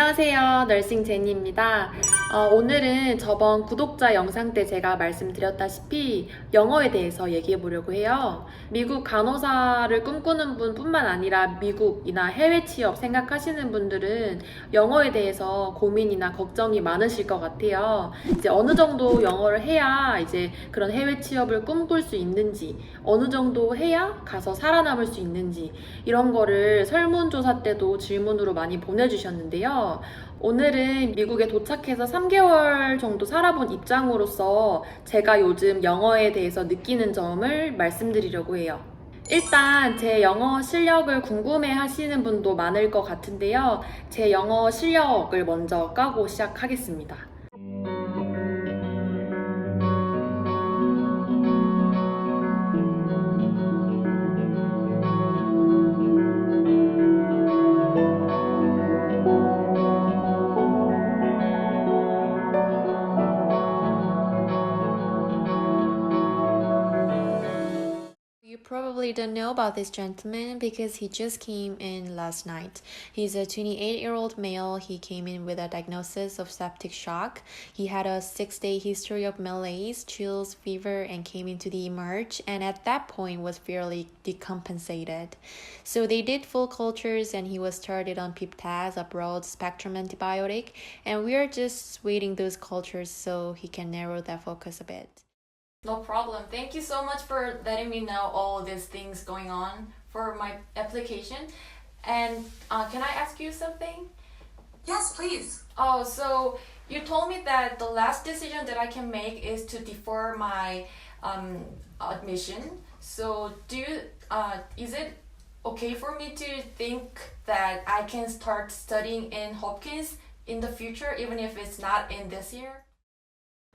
안녕하세요. 널싱 제니입니다. 오늘은 저번 구독자 영상 때 제가 말씀드렸다시피 영어에 대해서 얘기해 보려고 해요. 미국 간호사를 꿈꾸는 분뿐만 아니라 미국이나 해외 취업 생각하시는 분들은 영어에 대해서 고민이나 걱정이 많으실 것 같아요. 이제 어느 정도 영어를 해야 이제 그런 해외 취업을 꿈꿀 수 있는지, 어느 정도 해야 가서 살아남을 수 있는지, 이런 거를 설문조사 때도 질문으로 많이 보내주셨는데요. 오늘은 미국에 도착해서 3개월 정도 살아본 입장으로서 제가 요즘 영어에 대해서 느끼는 점을 말씀드리려고 해요. 일단 제 영어 실력을 궁금해 하시는 분도 많을 것 같은데요. 제 영어 실력을 먼저 까고 시작하겠습니다. You probably don't know about this gentleman because he just came in last night. He's a 28-year-old male. He came in with a diagnosis of septic shock. He had a 6-day history of malaise, chills, fever, and came into the emerge, and at that point was fairly decompensated. So they did full cultures and he was started on Piptaz, a broad spectrum antibiotic, and we are just waiting those cultures so he can narrow that focus a bit. No problem. Thank you so much for letting me know all these things going on for my application. And can I ask you something? Yes, please. Oh, so you told me that the last decision that I can make is to defer my admission. So is it okay for me to think that I can start studying in Hopkins in the future, even if it's not in this year?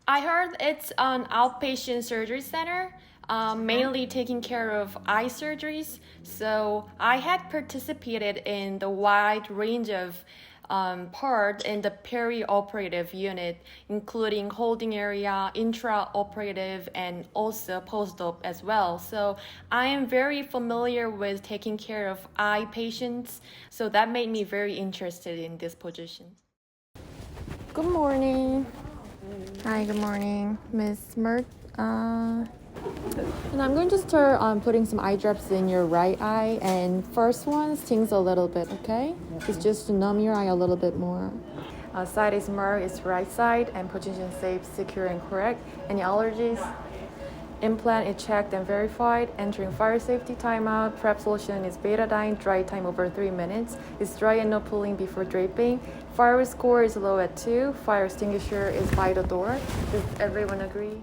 I heard it's an outpatient surgery center, mainly taking care of eye surgeries. So I had participated in the wide range of part in the peri-operative unit, including holding area, intra-operative, and also post-op as well. So I am very familiar with taking care of eye patients. So that made me very interested in this position. Good morning. Hi, good morning, Miss Mert. And I'm going to start putting some eye drops in your right eye. And first one stings a little bit, okay? It's just to numb your eye a little bit more. Side is Merck, it's right side, and position safe, secure, and correct. Any allergies? Implant is checked and verified. Entering fire safety timeout. Prep solution is betadine. Dry time over 3 minutes. It's dry and no pulling before draping. Fire score is low at 2. Fire extinguisher is by the door. Does everyone agree?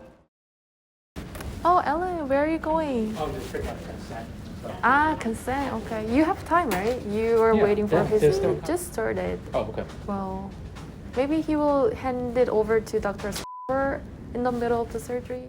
Oh, Ellen, where are you going? Oh, just pick up consent. Consent. Okay. You have time, right? You are Yeah, waiting for yeah, his. there's still time. Just started. Oh, okay. Well, maybe he will hand it over to Dr. in the middle of the surgery.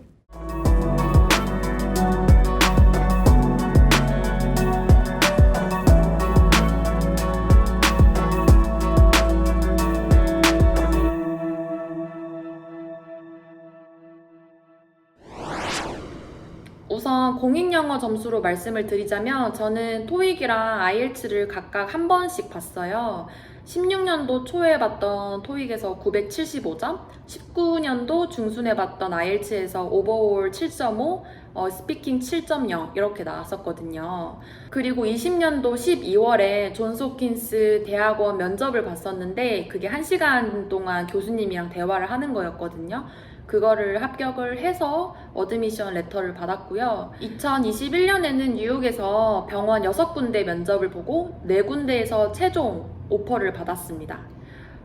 우선 공익영어 점수로 말씀을 드리자면 저는 토익이랑 아이엘츠를 각각 한 번씩 봤어요. 16년도 초에 봤던 토익에서 975점, 19년도 중순에 봤던 아이엘츠에서 오버올 7.5, 스피킹 7.0 이렇게 나왔었거든요. 그리고 20년도 12월에 존스홉킨스 대학원 면접을 봤었는데 그게 1시간 동안 교수님이랑 대화를 하는 거였거든요. 그거를 합격을 해서 어드미션 레터를 받았고요. 2021년에는 뉴욕에서 병원 6군데 면접을 보고 4군데에서 최종 오퍼를 받았습니다.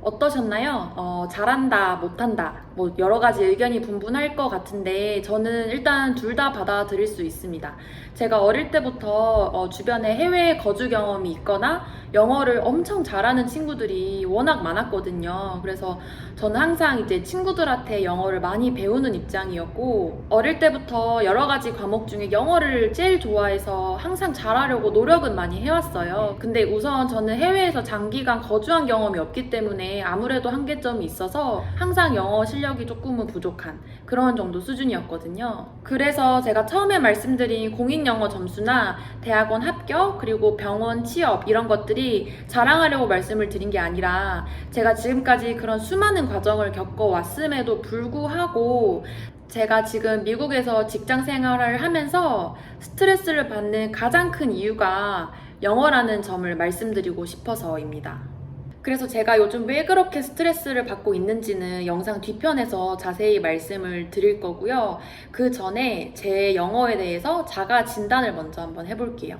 어떠셨나요? 잘한다, 못한다, 뭐 여러 가지 의견이 분분할 것 같은데 저는 일단 둘 다 받아들일 수 있습니다. 제가 어릴 때부터 주변에 해외 거주 경험이 있거나 영어를 엄청 잘하는 친구들이 워낙 많았거든요. 그래서 저는 항상 이제 친구들한테 영어를 많이 배우는 입장이었고 어릴 때부터 여러 가지 과목 중에 영어를 제일 좋아해서 항상 잘하려고 노력은 많이 해왔어요. 근데 우선 저는 해외에서 장기간 거주한 경험이 없기 때문에 아무래도 한계점이 있어서 항상 영어 실력 실력이 조금은 부족한 그런 정도 수준이었거든요. 그래서 제가 처음에 말씀드린 공익영어 점수나 대학원 합격 그리고 병원 취업 이런 것들이 자랑하려고 말씀을 드린 게 아니라 제가 지금까지 그런 수많은 과정을 겪어왔음에도 불구하고 제가 지금 미국에서 직장 생활을 하면서 스트레스를 받는 가장 큰 이유가 영어라는 점을 말씀드리고 싶어서입니다. 그래서 제가 요즘 왜 그렇게 스트레스를 받고 있는지는 영상 뒤편에서 자세히 말씀을 드릴 거고요. 그 전에 제 영어에 대해서 자가 진단을 먼저 한번 해볼게요.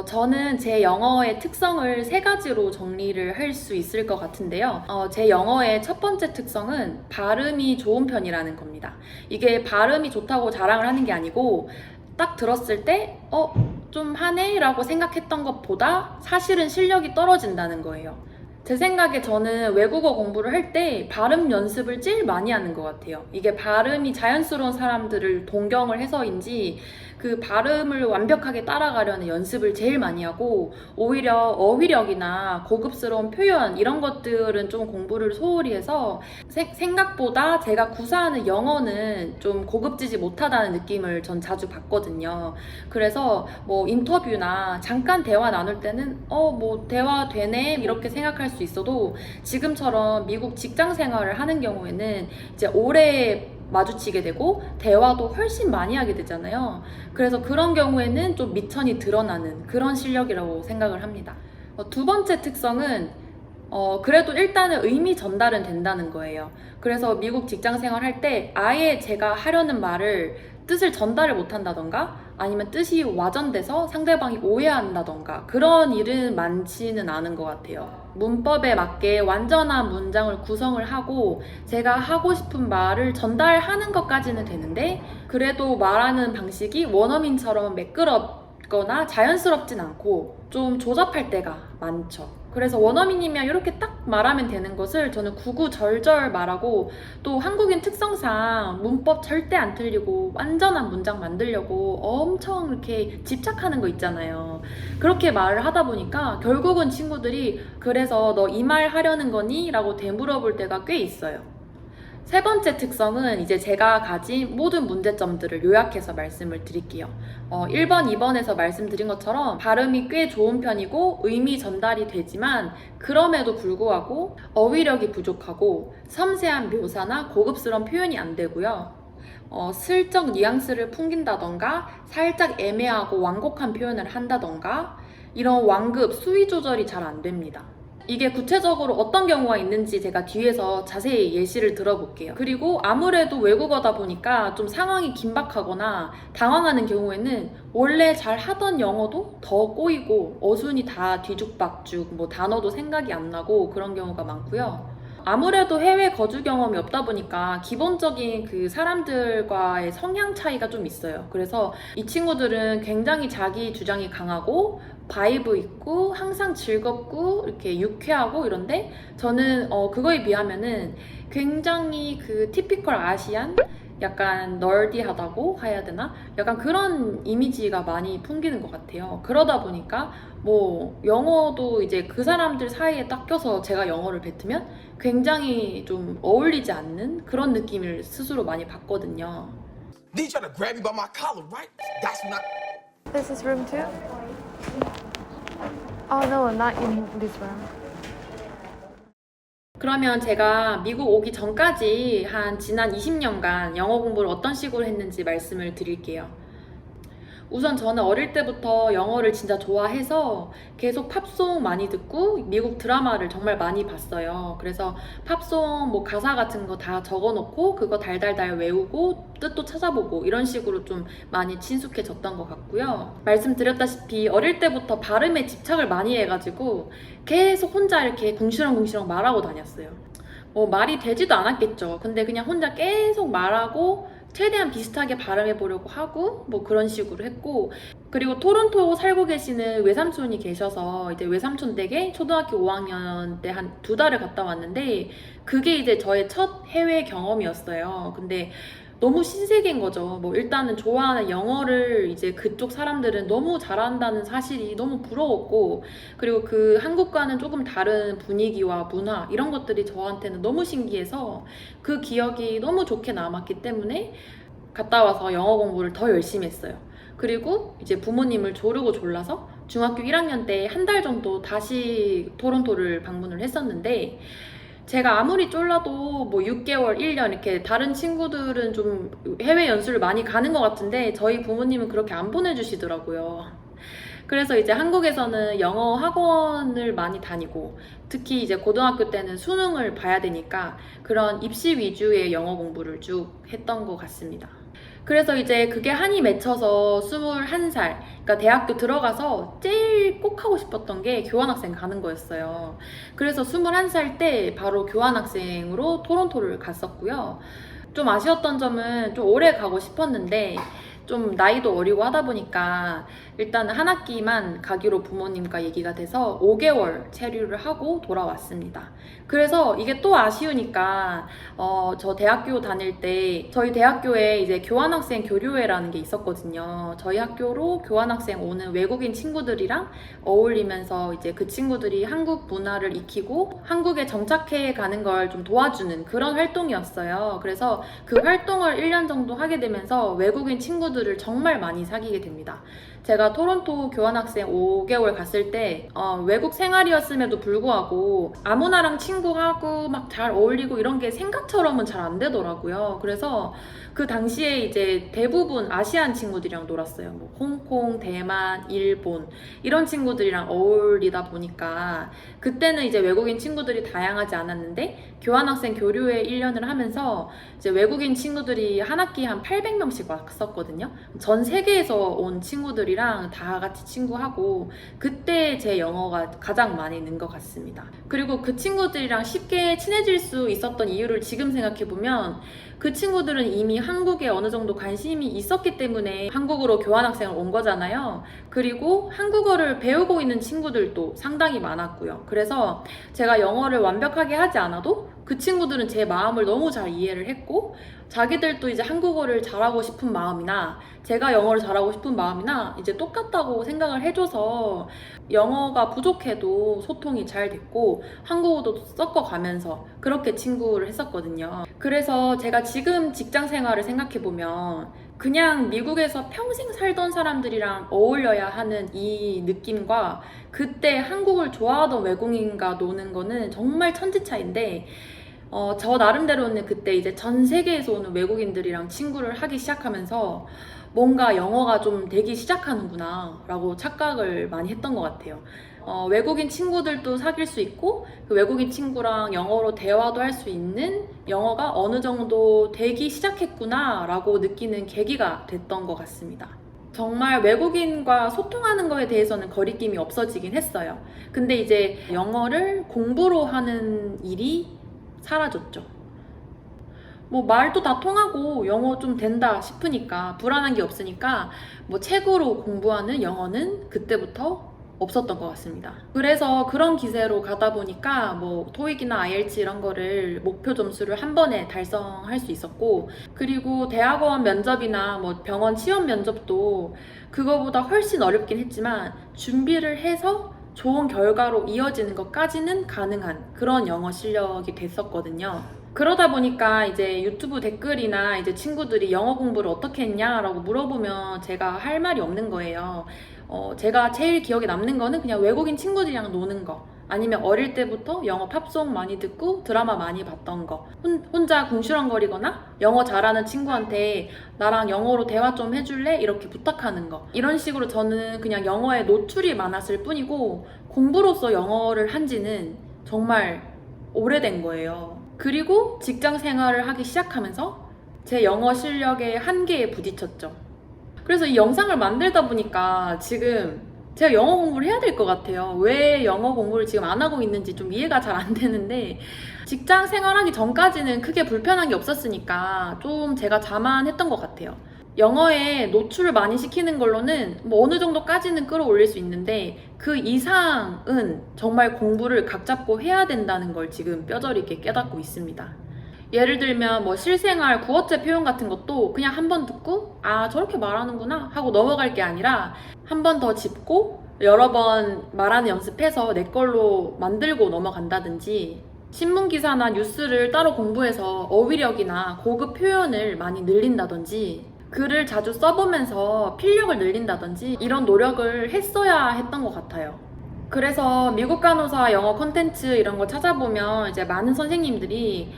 저는 제 영어의 특성을 3가지로 정리를 할 수 있을 것 같은데요. 제 영어의 첫 번째 특성은 발음이 좋은 편이라는 겁니다. 이게 발음이 좋다고 자랑을 하는 게 아니고 딱 들었을 때 좀 하네? 라고 생각했던 것보다 사실은 실력이 떨어진다는 거예요. 제 생각에 저는 외국어 공부를 할 때 발음 연습을 제일 많이 하는 것 같아요. 이게 발음이 자연스러운 사람들을 동경을 해서인지 그 발음을 완벽하게 따라가려는 연습을 제일 많이 하고 오히려 어휘력이나 고급스러운 표현 이런 것들은 좀 공부를 소홀히 해서 생각보다 제가 구사하는 영어는 좀 고급지지 못하다는 느낌을 전 자주 받거든요. 그래서 뭐 인터뷰나 잠깐 대화 나눌 때는 뭐 대화 되네 이렇게 생각할 수 있어도 지금처럼 미국 직장 생활을 하는 경우에는 이제 오래 마주치게 되고 대화도 훨씬 많이 하게 되잖아요. 그래서 그런 경우에는 좀 미천이 드러나는 그런 실력이라고 생각을 합니다. 두 번째 특성은 그래도 일단은 의미 전달은 된다는 거예요. 그래서 미국 직장 생활할 때 아예 제가 하려는 말을 뜻을 전달을 못한다던가 아니면 뜻이 와전돼서 상대방이 오해한다던가 그런 일은 많지는 않은 것 같아요. 문법에 맞게 완전한 문장을 구성을 하고 제가 하고 싶은 말을 전달하는 것까지는 되는데 그래도 말하는 방식이 원어민처럼 매끄럽거나 자연스럽진 않고 좀 조잡할 때가 많죠. 그래서 원어민이면 이렇게 딱 말하면 되는 것을 저는 구구절절 말하고 또 한국인 특성상 문법 절대 안 틀리고 완전한 문장 만들려고 엄청 이렇게 집착하는 거 있잖아요. 그렇게 말을 하다 보니까 결국은 친구들이 그래서 너 이 말 하려는 거니? 라고 되물어볼 때가 꽤 있어요. 세 번째 특성은 이제 제가 가진 모든 문제점들을 요약해서 말씀을 드릴게요. 1번, 2번에서 말씀드린 것처럼 발음이 꽤 좋은 편이고 의미 전달이 되지만 그럼에도 불구하고 어휘력이 부족하고 섬세한 묘사나 고급스러운 표현이 안 되고요. 슬쩍 뉘앙스를 풍긴다던가 살짝 애매하고 완곡한 표현을 한다던가 이런 완급, 수위 조절이 잘 안 됩니다. 이게 구체적으로 어떤 경우가 있는지 제가 뒤에서 자세히 예시를 들어볼게요. 그리고 아무래도 외국어다 보니까 좀 상황이 긴박하거나 당황하는 경우에는 원래 잘 하던 영어도 더 꼬이고 어순이 다 뒤죽박죽, 뭐 단어도 생각이 안 나고 그런 경우가 많고요. 아무래도 해외 거주 경험이 없다 보니까 기본적인 그 사람들과의 성향 차이가 좀 있어요. 그래서 이 친구들은 굉장히 자기 주장이 강하고 바이브 있고 항상 즐겁고 이렇게 유쾌하고 이런데 저는 그거에 비하면은 굉장히 그 티피컬 아시안 약간 널디하다고 해야 되나? 약간 그런 이미지가 많이 풍기는 것 같아요. 그러다 보니까 뭐 영어도 이제 그 사람들 사이에 딱 껴서 제가 영어를 뱉으면 굉장히 좀 어울리지 않는 그런 느낌을 스스로 많이 받거든요. Need trying to grab me by my collar, right? That's not. This is room 2? Oh no, not in this room. 그러면 제가 미국 오기 전까지 한 지난 20년간 영어 공부를 어떤 식으로 했는지 말씀을 드릴게요. 우선 저는 어릴 때부터 영어를 진짜 좋아해서 계속 팝송 많이 듣고 미국 드라마를 정말 많이 봤어요. 그래서 팝송 뭐 가사 같은 거 다 적어놓고 그거 달달달 외우고 뜻도 찾아보고 이런 식으로 좀 많이 친숙해졌던 것 같고요. 말씀드렸다시피 어릴 때부터 발음에 집착을 많이 해가지고 계속 혼자 이렇게 궁시렁궁시렁 말하고 다녔어요. 말이 되지도 않았겠죠. 근데 그냥 혼자 계속 말하고 최대한 비슷하게 발음해 보려고 하고 뭐 그런 식으로 했고 그리고 토론토 살고 계시는 외삼촌이 계셔서 이제 외삼촌 댁에 초등학교 5학년 때 한 2달을 갔다 왔는데 그게 이제 저의 첫 해외 경험이었어요. 근데 너무 신세계인 거죠. 뭐 일단은 좋아하는 영어를 이제 그쪽 사람들은 너무 잘한다는 사실이 너무 부러웠고, 그리고 그 한국과는 조금 다른 분위기와 문화 이런 것들이 저한테는 너무 신기해서 그 기억이 너무 좋게 남았기 때문에 갔다 와서 영어 공부를 더 열심히 했어요. 그리고 이제 부모님을 조르고 졸라서 중학교 1학년 때 한 달 정도 다시 토론토를 방문을 했었는데, 제가 아무리 쫄라도 뭐 6개월, 1년 이렇게 다른 친구들은 좀 해외 연수를 많이 가는 것 같은데 저희 부모님은 그렇게 안 보내주시더라고요. 그래서 이제 한국에서는 영어 학원을 많이 다니고, 특히 이제 고등학교 때는 수능을 봐야 되니까 그런 입시 위주의 영어 공부를 쭉 했던 것 같습니다. 그래서 이제 그게 한이 맺혀서 21살, 그러니까 대학교 들어가서 제일 꼭 하고 싶었던 게 교환학생 가는 거였어요. 그래서 21살 때 바로 교환학생으로 토론토를 갔었고요. 좀 아쉬웠던 점은 좀 오래 가고 싶었는데 좀 나이도 어리고 하다 보니까 일단은 한 학기만 가기로 부모님과 얘기가 돼서 5개월 체류를 하고 돌아왔습니다. 그래서 이게 또 아쉬우니까 저 대학교 다닐 때 저희 대학교에 이제 교환학생 교류회라는 게 있었거든요. 저희 학교로 교환학생 오는 외국인 친구들이랑 어울리면서 이제 그 친구들이 한국 문화를 익히고 한국에 정착해 가는 걸 좀 도와주는 그런 활동이었어요. 그래서 그 활동을 1년 정도 하게 되면서 외국인 친구들을 정말 많이 사귀게 됩니다. 제가 토론토 교환학생 5개월 갔을 때 외국 생활이었음에도 불구하고 아무나랑 친구하고 막 잘 어울리고 이런 게 생각처럼은 잘 안 되더라고요. 그래서 그 당시에 이제 대부분 아시안 친구들이랑 놀았어요. 뭐 홍콩, 대만, 일본 이런 친구들이랑 어울리다 보니까 그때는 이제 외국인 친구들이 다양하지 않았는데 교환학생 교류회 1년을 하면서 이제 외국인 친구들이 한 학기에 한 800명씩 왔었거든요. 전 세계에서 온 친구들이랑 다 같이 친구하고 그때 제 영어가 가장 많이 는 것 같습니다. 그리고 그 친구들이랑 쉽게 친해질 수 있었던 이유를 지금 생각해보면 그 친구들은 이미 한국에 어느 정도 관심이 있었기 때문에 한국으로 교환학생을 온 거잖아요. 그리고 한국어를 배우고 있는 친구들도 상당히 많았고요. 그래서 제가 영어를 완벽하게 하지 않아도 그 친구들은 제 마음을 너무 잘 이해를 했고 자기들도 이제 한국어를 잘하고 싶은 마음이나 제가 영어를 잘하고 싶은 마음이나 이제 똑같다고 생각을 해줘서 영어가 부족해도 소통이 잘 됐고 한국어도 섞어가면서 그렇게 친구를 했었거든요. 그래서 제가 지금 직장 생활을 생각해보면 그냥 미국에서 평생 살던 사람들이랑 어울려야 하는 이 느낌과 그때 한국을 좋아하던 외국인과 노는 거는 정말 천지 차이인데 저 나름대로는 그때 이제 전 세계에서 오는 외국인들이랑 친구를 하기 시작하면서 뭔가 영어가 좀 되기 시작하는구나 라고 착각을 많이 했던 것 같아요. 외국인 친구들도 사귈 수 있고 그 외국인 친구랑 영어로 대화도 할 수 있는 영어가 어느 정도 되기 시작했구나 라고 느끼는 계기가 됐던 것 같습니다. 정말 외국인과 소통하는 거에 대해서는 거리낌이 없어지긴 했어요. 근데 이제 영어를 공부로 하는 일이 사라졌죠. 뭐 말도 다 통하고 영어 좀 된다 싶으니까 불안한 게 없으니까 뭐 책으로 공부하는 영어는 그때부터 없었던 것 같습니다. 그래서 그런 기세로 가다 보니까 뭐 토익이나 IELTS 이런 거를 목표 점수를 한 번에 달성할 수 있었고 그리고 대학원 면접이나 뭐 병원 취업 면접도 그거보다 훨씬 어렵긴 했지만 준비를 해서 좋은 결과로 이어지는 것까지는 가능한 그런 영어 실력이 됐었거든요. 그러다 보니까 이제 유튜브 댓글이나 이제 친구들이 영어 공부를 어떻게 했냐라고 물어보면 제가 할 말이 없는 거예요. 제가 제일 기억에 남는 거는 그냥 외국인 친구들이랑 노는 거 아니면 어릴 때부터 영어 팝송 많이 듣고 드라마 많이 봤던 거 혼자 궁시렁거리거나 영어 잘하는 친구한테 나랑 영어로 대화 좀 해줄래? 이렇게 부탁하는 거 이런 식으로 저는 그냥 영어에 노출이 많았을 뿐이고 공부로서 영어를 한 지는 정말 오래된 거예요. 그리고 직장 생활을 하기 시작하면서 제 영어 실력의 한계에 부딪혔죠. 그래서 이 영상을 만들다 보니까 지금 제가 영어 공부를 해야 될 것 같아요. 왜 영어 공부를 지금 안 하고 있는지 좀 이해가 잘 안 되는데 직장 생활하기 전까지는 크게 불편한 게 없었으니까 좀 제가 자만했던 것 같아요. 영어에 노출을 많이 시키는 걸로는 뭐 어느 정도까지는 끌어올릴 수 있는데 그 이상은 정말 공부를 각 잡고 해야 된다는 걸 지금 뼈저리게 깨닫고 있습니다. 예를 들면 뭐 실생활 구어체 표현 같은 것도 그냥 한 번 듣고 아 저렇게 말하는구나 하고 넘어갈 게 아니라 한 번 더 짚고 여러 번 말하는 연습해서 내 걸로 만들고 넘어간다든지 신문기사나 뉴스를 따로 공부해서 어휘력이나 고급 표현을 많이 늘린다든지 글을 자주 써보면서 필력을 늘린다든지 이런 노력을 했어야 했던 것 같아요. 그래서 미국 간호사 영어 콘텐츠 이런 거 찾아보면 이제 많은 선생님들이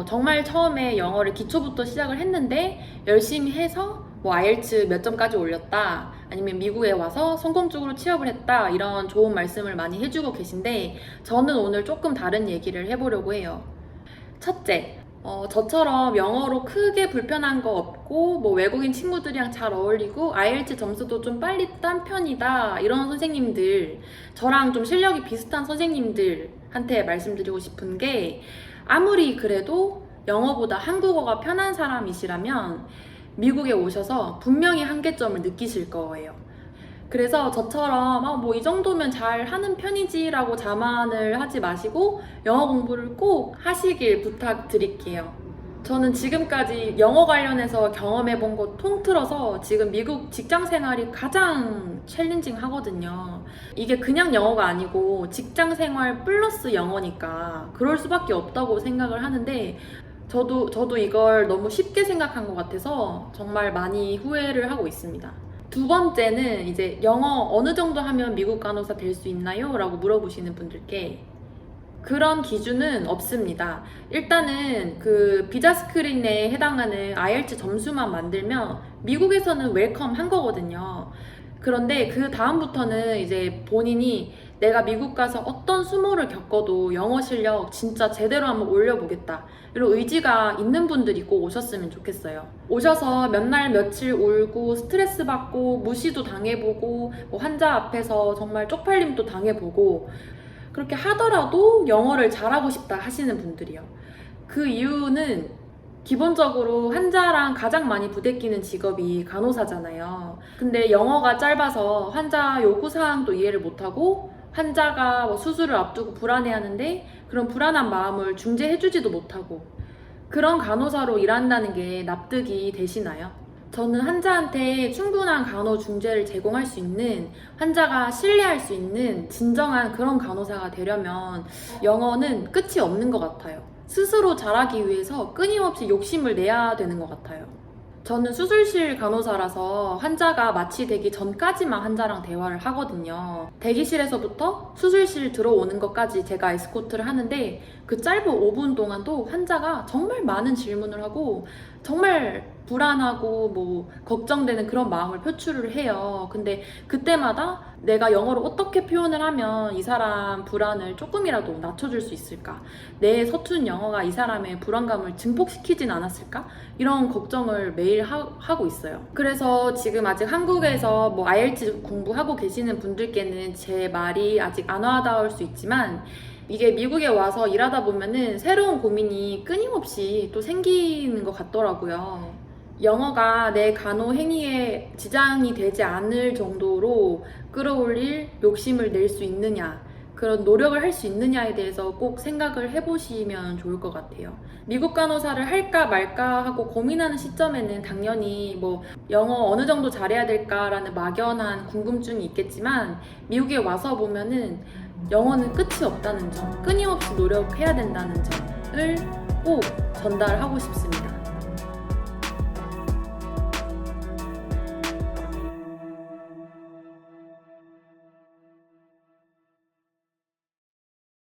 정말 처음에 영어를 기초부터 시작을 했는데 열심히 해서 뭐 IELTS 몇 점까지 올렸다 아니면 미국에 와서 성공적으로 취업을 했다 이런 좋은 말씀을 많이 해주고 계신데 저는 오늘 조금 다른 얘기를 해보려고 해요. 첫째, 저처럼 영어로 크게 불편한 거 없고 뭐 외국인 친구들이랑 잘 어울리고 IELTS 점수도 좀 빨리 딴 편이다 이런 선생님들, 저랑 좀 실력이 비슷한 선생님들한테 말씀드리고 싶은 게 아무리 그래도 영어보다 한국어가 편한 사람이시라면 미국에 오셔서 분명히 한계점을 느끼실 거예요. 그래서 저처럼 뭐 이 정도면 잘 하는 편이지 라고 자만을 하지 마시고 영어 공부를 꼭 하시길 부탁드릴게요. 저는 지금까지 영어 관련해서 경험해본 거 통틀어서 지금 미국 직장 생활이 가장 챌린징 하거든요. 이게 그냥 영어가 아니고 직장 생활 플러스 영어니까 그럴 수밖에 없다고 생각을 하는데 저도 이걸 너무 쉽게 생각한 것 같아서 정말 많이 후회를 하고 있습니다. 두 번째는 이제 영어 어느 정도 하면 미국 간호사 될 수 있나요? 라고 물어보시는 분들께 그런 기준은 없습니다. 일단은 그 비자 스크린에 해당하는 IELTS 점수만 만들면 미국에서는 웰컴 한 거거든요. 그런데 그 다음부터는 이제 본인이 내가 미국 가서 어떤 수모를 겪어도 영어 실력 진짜 제대로 한번 올려보겠다 이런 의지가 있는 분들이 꼭 오셨으면 좋겠어요. 오셔서 몇 날 며칠 울고 스트레스 받고 무시도 당해보고 뭐 환자 앞에서 정말 쪽팔림도 당해보고 그렇게 하더라도 영어를 잘하고 싶다 하시는 분들이요. 그 이유는 기본적으로 환자랑 가장 많이 부대끼는 직업이 간호사잖아요. 근데 영어가 짧아서 환자 요구사항도 이해를 못하고 환자가 뭐 수술을 앞두고 불안해하는데 그런 불안한 마음을 중재해주지도 못하고 그런 간호사로 일한다는 게 납득이 되시나요? 저는 환자한테 충분한 간호 중재를 제공할 수 있는 환자가 신뢰할 수 있는 진정한 그런 간호사가 되려면 영어는 끝이 없는 것 같아요. 스스로 잘하기 위해서 끊임없이 욕심을 내야 되는 것 같아요. 저는 수술실 간호사라서 환자가 마취되기 전까지만 환자랑 대화를 하거든요. 대기실에서부터 수술실 들어오는 것까지 제가 에스코트를 하는데 그 짧은 5분 동안도 환자가 정말 많은 질문을 하고 정말 불안하고 뭐 걱정되는 그런 마음을 표출을 해요. 근데 그때마다 내가 영어로 어떻게 표현을 하면 이 사람 불안을 조금이라도 낮춰줄 수 있을까? 내 서툰 영어가 이 사람의 불안감을 증폭시키진 않았을까? 이런 걱정을 매일 하고 있어요. 그래서 지금 아직 한국에서 뭐 IELTS 공부하고 계시는 분들께는 제 말이 아직 안 와닿을 수 있지만 이게 미국에 와서 일하다 보면은 새로운 고민이 끊임없이 또 생기는 것 같더라고요. 영어가 내 간호 행위에 지장이 되지 않을 정도로 끌어올릴 욕심을 낼 수 있느냐, 그런 노력을 할 수 있느냐에 대해서 꼭 생각을 해보시면 좋을 것 같아요. 미국 간호사를 할까 말까 하고 고민하는 시점에는 당연히 뭐 영어 어느 정도 잘해야 될까라는 막연한 궁금증이 있겠지만 미국에 와서 보면은 영어는 끝이 없다는 점, 끊임없이 노력해야 된다는 점을 꼭 전달하고 싶습니다.